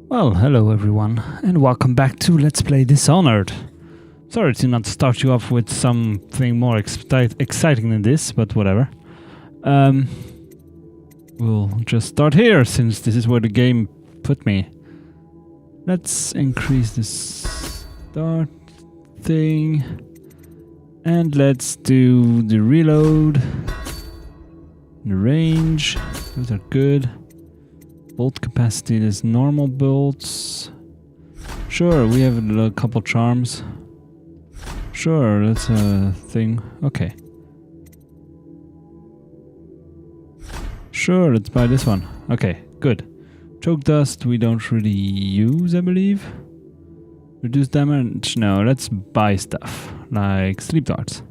Well, hello everyone, and welcome back to Let's Play Dishonored. Sorry to not start you off with something more exciting than this, but whatever. We'll just start here, since this is where the game put me. Let's increase this start thing, and let's do the reload, the range, those are good. Bolt capacity is normal bolts. Sure, we have a couple charms. Sure, that's a thing. Okay. Sure, let's buy this one. Okay, good. Choke dust we don't really use, I believe. Reduce damage? No, let's buy stuff. Like sleep darts.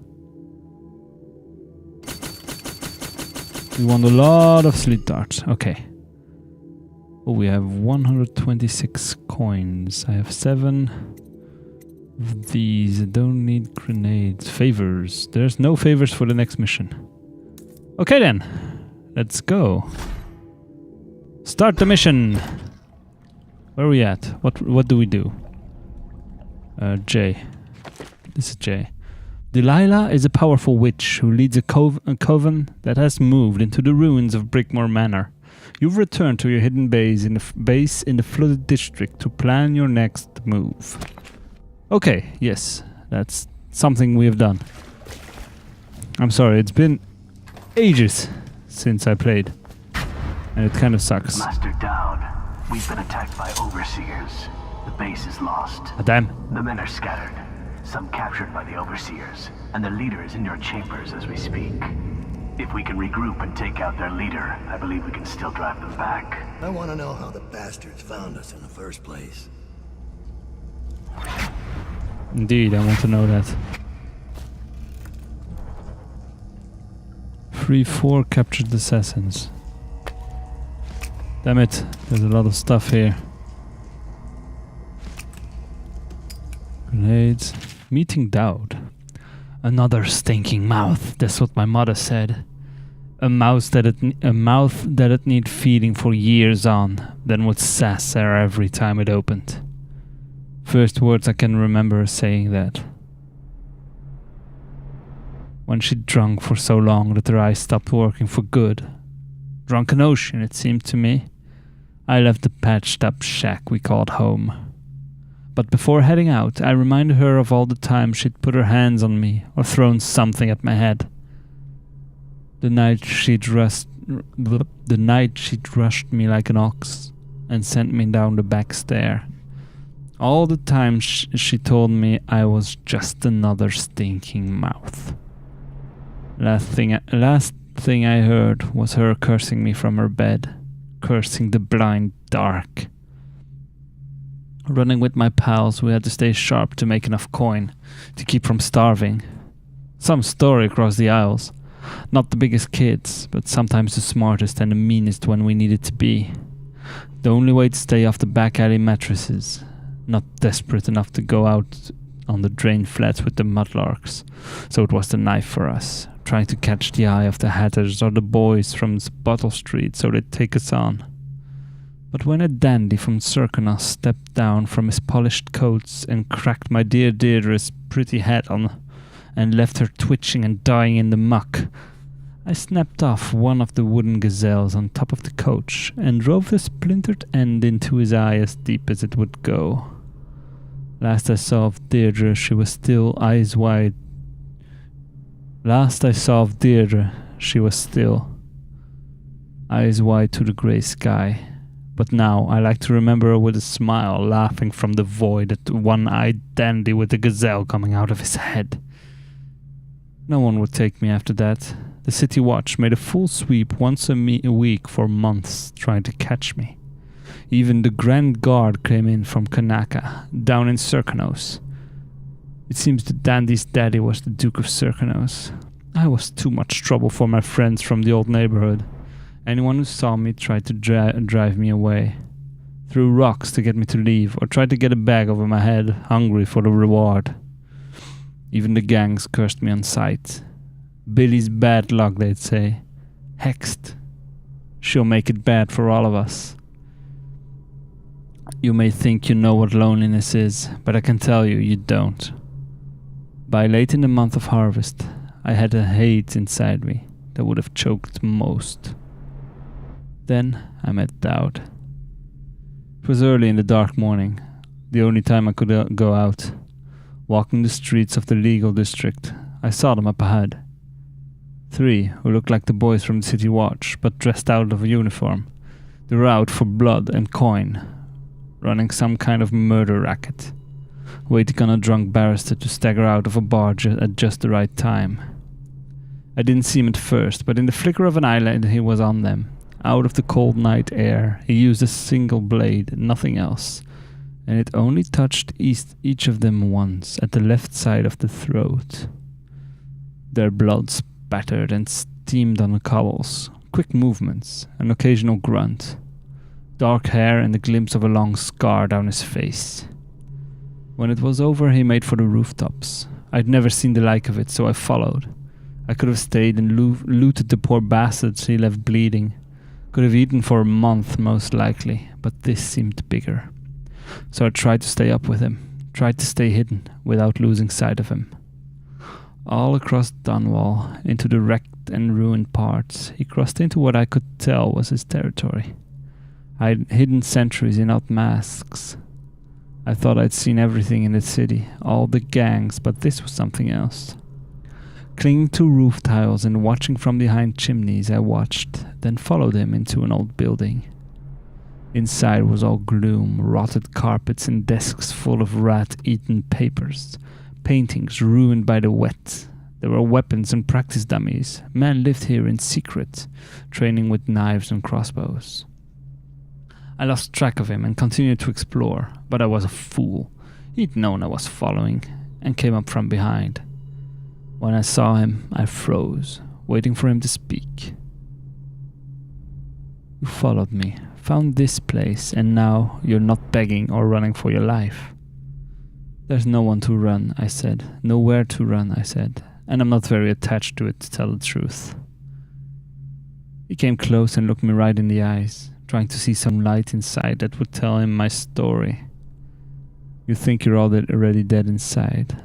We want a lot of sleep darts. Okay. Oh, we have 126 coins. I have 7 of these. I don't need grenades. Favors. There's no favors for the next mission. Okay then. Let's go. Start the mission. Where are we at? What do we do? J. This is J. Delilah is a powerful witch who leads a coven that has moved into the ruins of Brickmore Manor. You've returned to your hidden base in the flooded district to plan your next move. Okay, yes, that's something we have done. I'm sorry, it's been ages since I played, and it kind of sucks. Master down. We've been attacked by overseers. The base is lost. Damn. The men are scattered, some captured by the overseers, and the leader is in your chambers as we speak. If we can regroup and take out their leader, I believe we can still drive them back. I want to know how the bastards found us in the first place. Indeed, I want to know that. 3-4 captured assassins. Damn it, there's a lot of stuff here. Grenades. Meeting Dowd. Another stinking mouth, that's what my mother said. A mouth that'd need feeding for years on, then would sass her every time it opened. First words I can remember her saying that. When she'd drunk for so long that her eyes stopped working for good. Drunken ocean, it seemed to me. I left the patched up shack we called home. But before heading out, I reminded her of all the times she'd put her hands on me or thrown something at my head. The night she'd rushed me like an ox and sent me down the back stair. All the time she told me I was just another stinking mouth. Last thing I heard was her cursing me from her bed, cursing the blind dark. Running with my pals, we had to stay sharp to make enough coin to keep from starving. Some story across the aisles. Not the biggest kids, but sometimes the smartest and the meanest when we needed to be. The only way to stay off the back alley mattresses. Not desperate enough to go out on the drain flats with the mudlarks. So it was the knife for us, trying to catch the eye of the hatters or the boys from Bottle Street so they'd take us on. But when a dandy from Circana stepped down from his polished coats and cracked my dear Deirdre's pretty head on and left her twitching and dying in the muck, I snapped off one of the wooden gazelles on top of the coach and drove the splintered end into his eye as deep as it would go. Last I saw of Deirdre, she was still eyes wide. Last I saw of Deirdre, she was still eyes wide to the grey sky. But now I like to remember her with a smile, laughing from the void at the one-eyed dandy with the gazelle coming out of his head. No one would take me after that. The City Watch made a full sweep once a week for months, trying to catch me. Even the Grand Guard came in from Kanaka, down in Circanos. It seems the dandy's daddy was the Duke of Circanos. I was too much trouble for my friends from the old neighborhood. Anyone who saw me tried to drive me away. Threw rocks to get me to leave, or tried to get a bag over my head, hungry for the reward. Even the gangs cursed me on sight. Billy's bad luck, they'd say. Hexed. She'll make it bad for all of us. You may think you know what loneliness is, but I can tell you, you don't. By late in the month of harvest, I had a hate inside me that would have choked most. Then I met Dowd. It was early in the dark morning, the only time I could go out. Walking the streets of the legal district, I saw them up ahead. 3 who looked like the boys from the city watch, but dressed out of a uniform. They were out for blood and coin, running some kind of murder racket, waiting on a drunk barrister to stagger out of a bar at just the right time. I didn't see him at first, but in the flicker of an eyelid he was on them. Out of the cold night air, he used a single blade, nothing else, and it only touched each of them once, at the left side of the throat. Their blood spattered and steamed on the cobbles, quick movements, an occasional grunt, dark hair and the glimpse of a long scar down his face. When it was over, he made for the rooftops. I'd never seen the like of it, so I followed. I could have stayed and looted the poor bastards he left bleeding. Could have eaten for a month, most likely, but this seemed bigger. So I tried to stay up with him, tried to stay hidden, without losing sight of him. All across Dunwall, into the wrecked and ruined parts, he crossed into what I could tell was his territory. I'd hidden sentries in odd masks. I thought I'd seen everything in the city, all the gangs, but this was something else. Clinging to roof tiles and watching from behind chimneys, I watched, then followed him into an old building. Inside was all gloom, rotted carpets and desks full of rat-eaten papers, paintings ruined by the wet. There were weapons and practice dummies. Men lived here in secret, training with knives and crossbows. I lost track of him and continued to explore, but I was a fool. He'd known I was following, and came up from behind. When I saw him, I froze, waiting for him to speak. You followed me, found this place, and now you're not begging or running for your life. There's no one to run, I said. Nowhere to run, I said. And I'm not very attached to it, to tell the truth. He came close and looked me right in the eyes, trying to see some light inside that would tell him my story. You think you're already dead inside,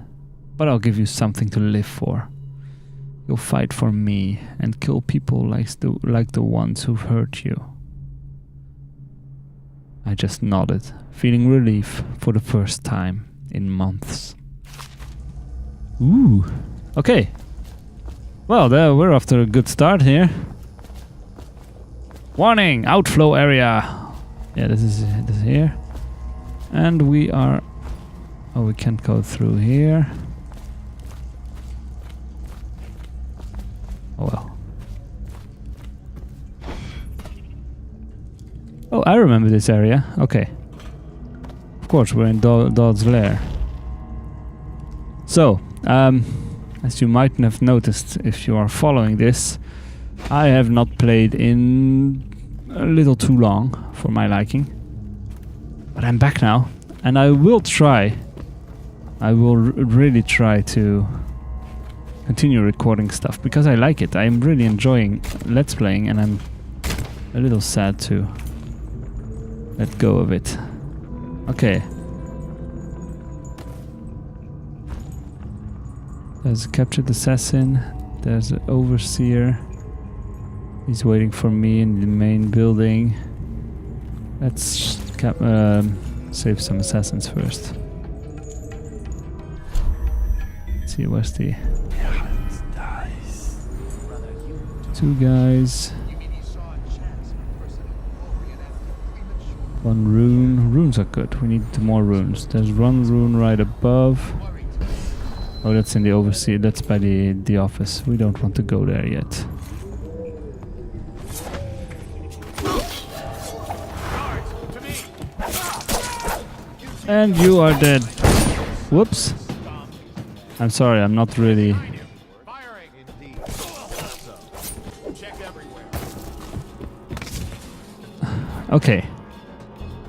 but I'll give you something to live for. You'll fight for me and kill people like the ones who've hurt you. I just nodded, feeling relief for the first time in months. Ooh, okay. Well, we're off to a good start here. Warning, outflow area. Yeah, this is here. And we are... Oh, we can't go through here. Oh well. Oh, I remember this area. Okay. Of course, we're in Dodd's lair. So, as you might have noticed if you are following this, I have not played in a little too long for my liking. But I'm back now, and I will try. I will really try to continue recording stuff because I like it. I'm really enjoying Let's Playing, and I'm a little sad to let go of it. Okay. There's a captured assassin. There's an overseer. He's waiting for me in the main building. Let's save some assassins first. Let's see, where's the... 2 guys. 1 rune. Runes are good. We need 2 more runes. There's 1 rune right above. Oh, that's in the overseer. That's by the office. We don't want to go there yet. And you are dead. Whoops. I'm sorry, I'm not really... Okay.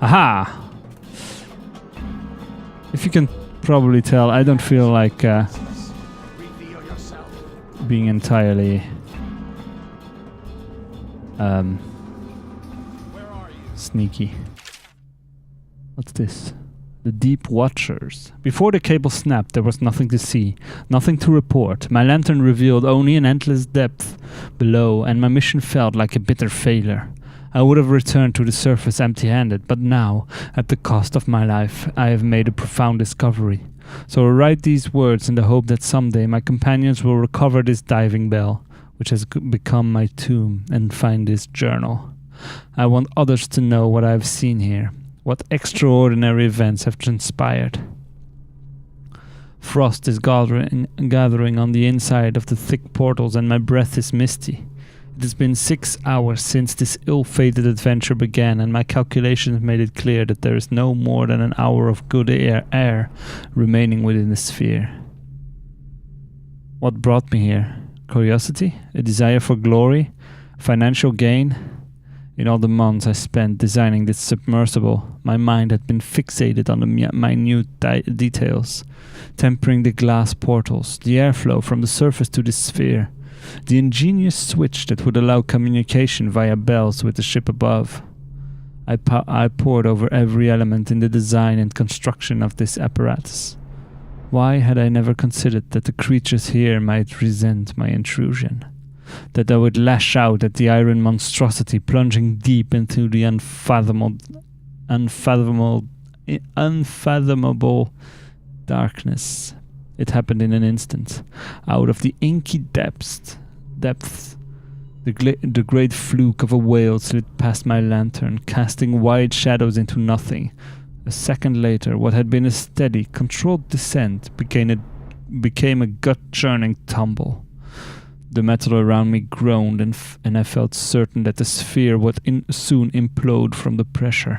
Aha! If you can probably tell, I don't feel like being entirely sneaky. What's this? The Deep Watchers. Before the cable snapped, there was nothing to see, nothing to report. My lantern revealed only an endless depth below, and my mission felt like a bitter failure. I would have returned to the surface empty-handed, but now, at the cost of my life, I have made a profound discovery. So I write these words in the hope that someday my companions will recover this diving bell, which has become my tomb, and find this journal. I want others to know what I have seen here. What extraordinary events have transpired. Frost is gathering on the inside of the thick portals, and my breath is misty. It has been 6 hours since this ill-fated adventure began, and my calculations made it clear that there is no more than an hour of good air remaining within the sphere. What brought me here? Curiosity? A desire for glory? Financial gain? In all the months I spent designing this submersible, my mind had been fixated on the minute details, tempering the glass portals, the airflow from the surface to the sphere, the ingenious switch that would allow communication via bells with the ship above. I pored over every element in the design and construction of this apparatus. Why had I never considered that the creatures here might resent my intrusion? That I would lash out at the iron monstrosity plunging deep into the unfathomable darkness. It happened in an instant. Out of the inky depths, the great fluke of a whale slid past my lantern, casting wide shadows into nothing. A second later, what had been a steady, controlled descent became a gut-churning tumble. The metal around me groaned, and I felt certain that the sphere would soon implode from the pressure.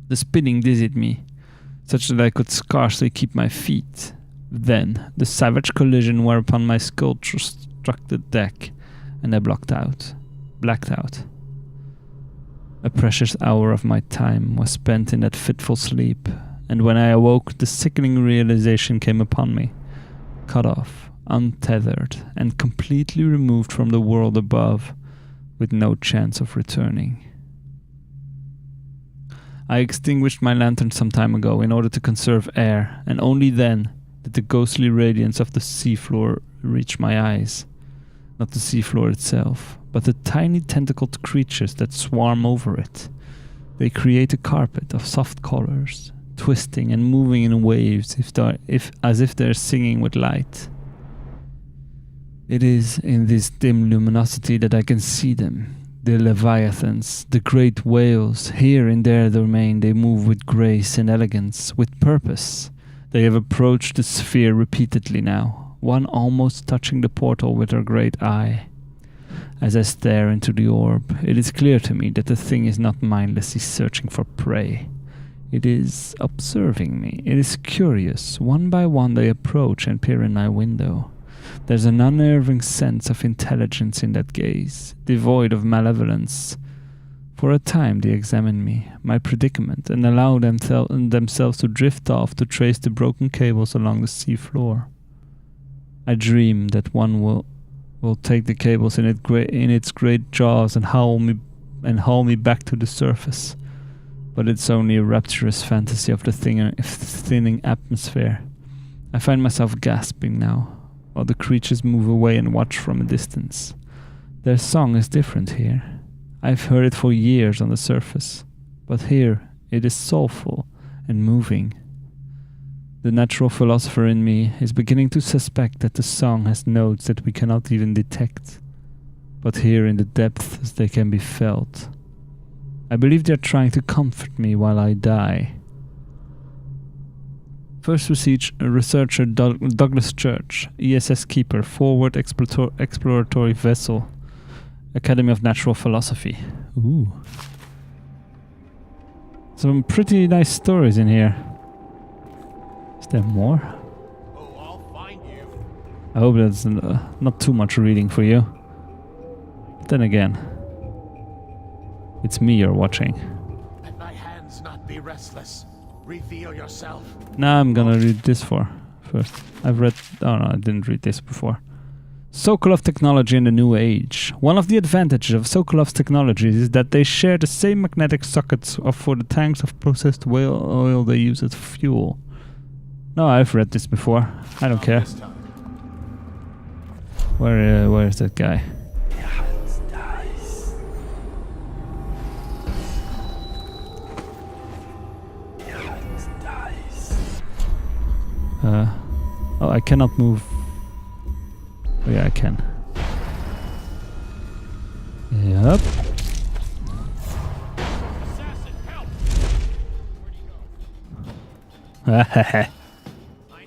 The spinning dizzied me, such that I could scarcely keep my feet. Then, the savage collision whereupon my skull struck the deck, and I blacked out. A precious hour of my time was spent in that fitful sleep, and when I awoke, the sickening realization came upon me. Cut off, untethered, and completely removed from the world above, with no chance of returning. I extinguished my lantern some time ago in order to conserve air, and only then did the ghostly radiance of the seafloor reach my eyes. Not the seafloor itself, but the tiny tentacled creatures that swarm over it. They create a carpet of soft colors, twisting and moving in waves as if they're singing with light. It is in this dim luminosity that I can see them. The leviathans, the great whales, here in their domain they move with grace and elegance, with purpose. They have approached the sphere repeatedly now, one almost touching the portal with her great eye. As I stare into the orb, it is clear to me that the thing is not mindlessly searching for prey. It is observing me. It is curious. One by one they approach and peer in my window. There's an unnerving sense of intelligence in that gaze, devoid of malevolence. For a time they examine me, my predicament, and allow themselves to drift off to trace the broken cables along the sea floor. I dream that one will take the cables in its great jaws and haul me back to the surface. But it's only a rapturous fantasy of the thinning atmosphere. I find myself gasping now, while the creatures move away and watch from a distance. Their song is different here. I've heard it for years on the surface, but here it is soulful and moving. The natural philosopher in me is beginning to suspect that the song has notes that we cannot even detect, but here in the depths they can be felt. I believe they are trying to comfort me while I die. First researcher Douglas Church, ESS Keeper, Forward Exploratory Vessel, Academy of Natural Philosophy. Ooh. Some pretty nice stories in here. Is there more? Oh, I'll find you. I hope that's not too much reading for you. But then again, it's me you're watching. Let my hands not be restless. Reveal yourself. Now I'm gonna read this first. I've read... Oh no, I didn't read this before. Sokolov technology in the new age. One of the advantages of Sokolov's technology is that they share the same magnetic sockets for the tanks of processed whale oil they use as fuel. No, I've read this before. I don't care. Where is that guy? Oh, I cannot move. Oh yeah, I can. Yep. I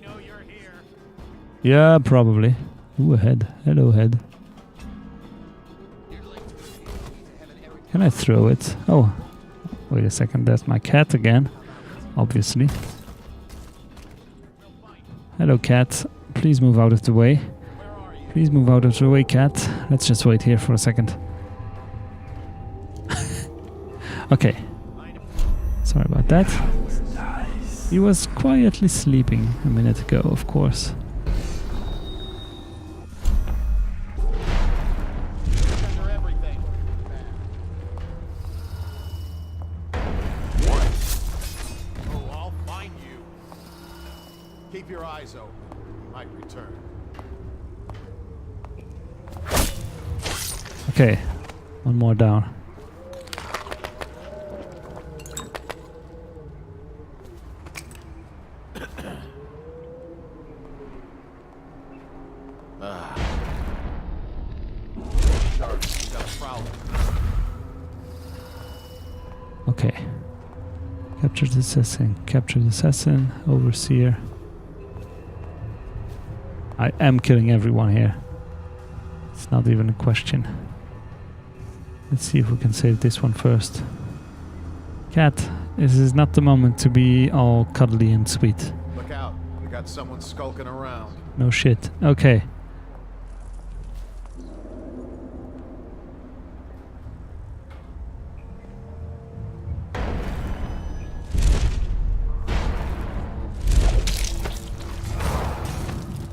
know you're here. Yeah, probably. Ooh, a head. Hello, head. Can I throw it? Oh, wait a second. That's my cat again. Obviously. Hello, cat. Please move out of the way. Please move out of the way, cat. Let's just wait here for a second. Okay. Sorry about that. He was quietly sleeping a minute ago, of course. Oh, I'll find you. Keep your eyes open. You might return. Okay, one more down. Okay. Capture the assassin. Capture the assassin. Overseer. I am killing everyone here. It's not even a question. Let's see if we can save this one first. Cat, this is not the moment to be all cuddly and sweet. Look out. We got someone skulking around. No shit. Okay.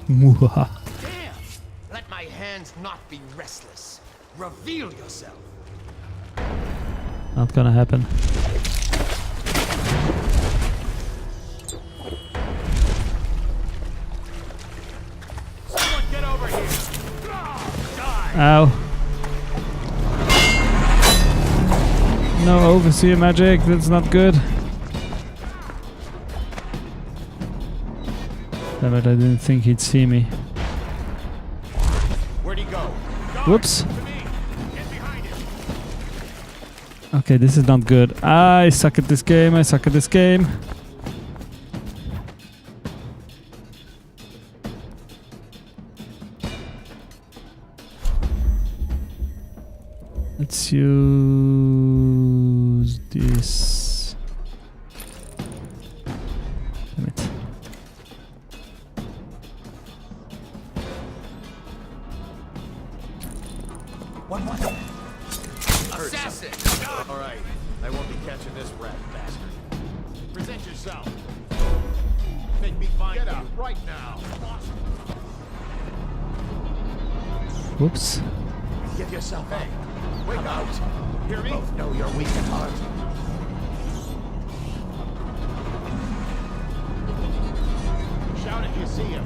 Muhaha. Damn! Let my hands not be restless. Reveal yourself. Not gonna happen. Someone get over here. Die. Ow. No overseer magic, that's not good. Damn it, I didn't think he'd see me. Where'd he go? Whoops. To me. Get behind him. Okay, this is not good. I suck at this game, I suck at this game. Let's use this. Damn it. Assassin! All right. I won't be catching this rat bastard. Present yourself. Make me find Get out right now. Whoops. Get yourself up. Wake out. Hear me? Both know you're weak at heart. Shout if you see him.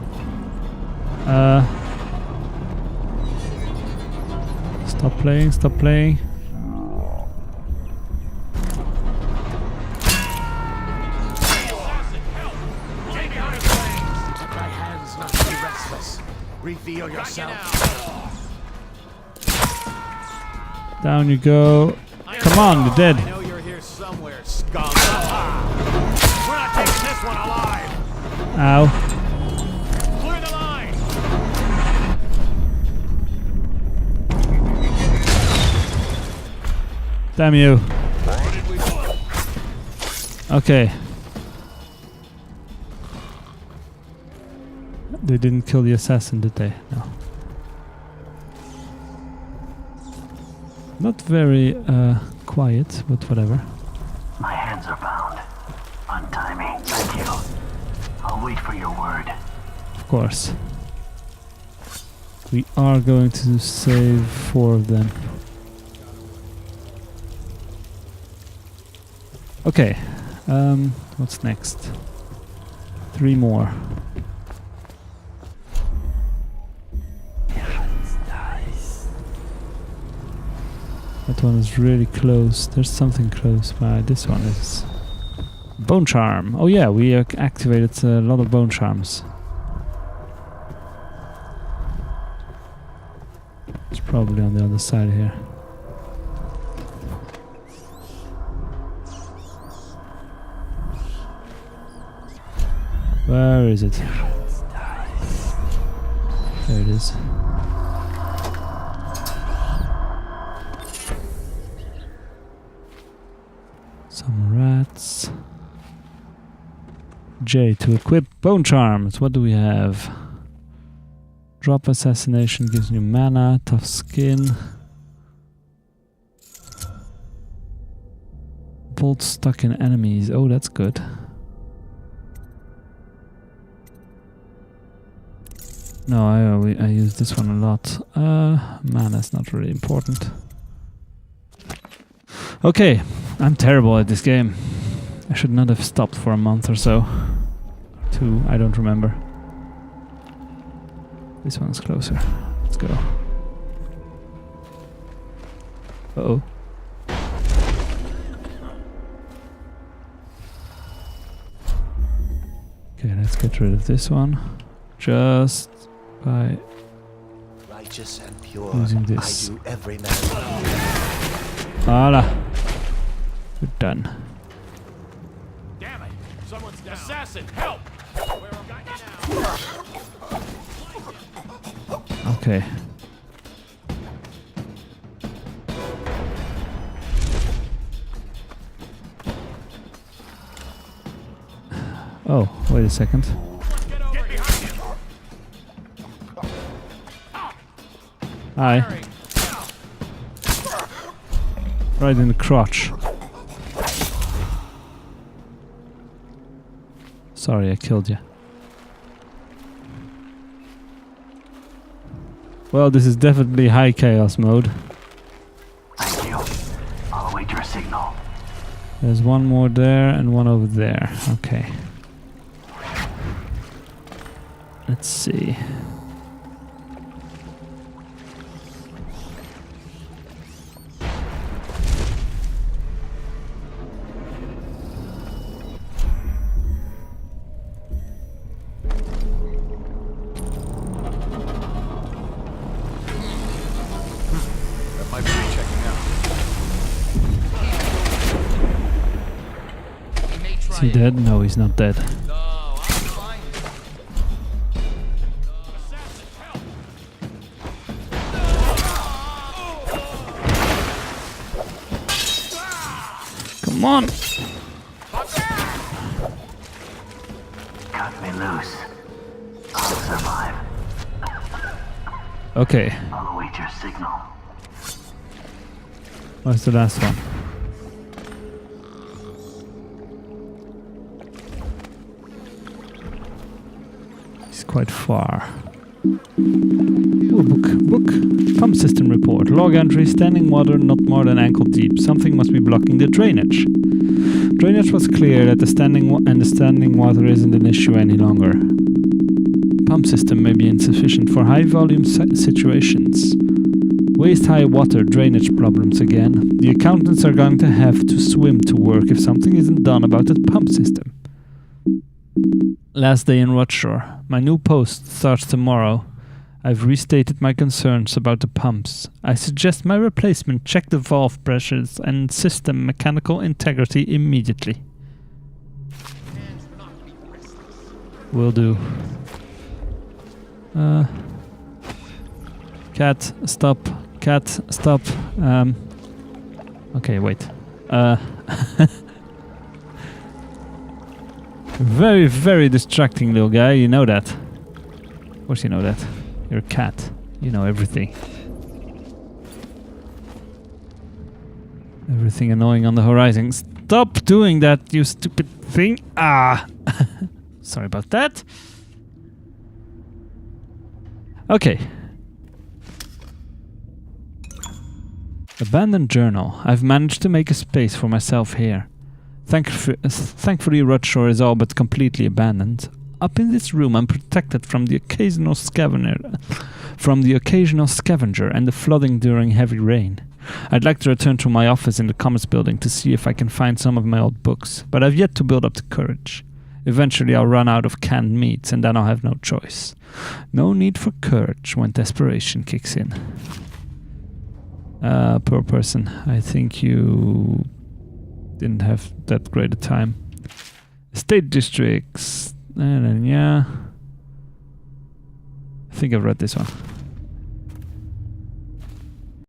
Stop playing, stop playing. My hands not be restless. Reveal yourself. Down you go. Come on, you're dead. I know you're here somewhere, scum. We're not taking this one alive. Ow. Clear the line. Damn you. Okay. They didn't kill the assassin, did they? No. Not very quiet, but whatever. My hands are bound. Untie me. Thank you. I'll wait for your word. Of course. We are going to save 4 of them. Okay, what's next? 3 more. That one is really close. There's something close by. This one is bone charm. Oh yeah, we activated a lot of bone charms. It's probably on the other side here. Where is it? There it is. Some rats. J to equip bone charms. What do we have? Drop assassination gives you mana, tough skin. Bolt stuck in enemies. Oh, that's good. No, I use this one a lot. Mana's not really important. Okay, I'm terrible at this game. I should not have stopped for a month or so. 2, I don't remember. This one's closer. Let's go. Uh-oh. Okay, let's get rid of this one. Just by Righteous and pure, using this. I do every man. Voila. We're done. Damn it! Someone's down. Assassin, help! Where am I now? Okay. Oh, wait a second. Get behind him! Hi. Right in the crotch. Sorry, I killed you. Well, this is definitely high chaos mode. Thank you. I'll await your signal. There's one more there and one over there. Okay. Let's see. That might be checking out. Is he dead? No, he's not dead. No, I'm fine. Assassin, help! Come on! Cut me loose. I'll survive. Okay, I'll await your signal. what's the last one? He's quite far. Ooh, book. Pump system report. Log entry, standing water not more than ankle deep. Something must be blocking the drainage. Drainage was clear that the standing water isn't an issue any longer. Pump system may be insufficient for high volume situations. Waist-high water drainage problems again. The accountants are going to have to swim to work if something isn't done about the pump system. Last day in Rotshore. My new post starts tomorrow. I've restated my concerns about the pumps. I suggest my replacement check the valve pressures and system mechanical integrity immediately. Will do. Cat, stop. Cat, stop. Okay, wait. Very, very distracting little guy. You know that. Of course you know that. You're a cat. You know everything. Everything annoying on the horizon. Stop doing that, you stupid thing. Ah! Sorry about that. Okay. Abandoned journal. I've managed to make a space for myself here. Thankfully, Rutshore is all but completely abandoned. Up in this room, I'm protected from the occasional scavenger and the flooding during heavy rain. I'd like to return to my office in the Commerce Building to see if I can find some of my old books, but I've yet to build up the courage. Eventually, I'll run out of canned meats, and then I'll have no choice. No need for courage when desperation kicks in. Poor person. I think you didn't have that great a time. State districts. And then, yeah. I think I've read this one.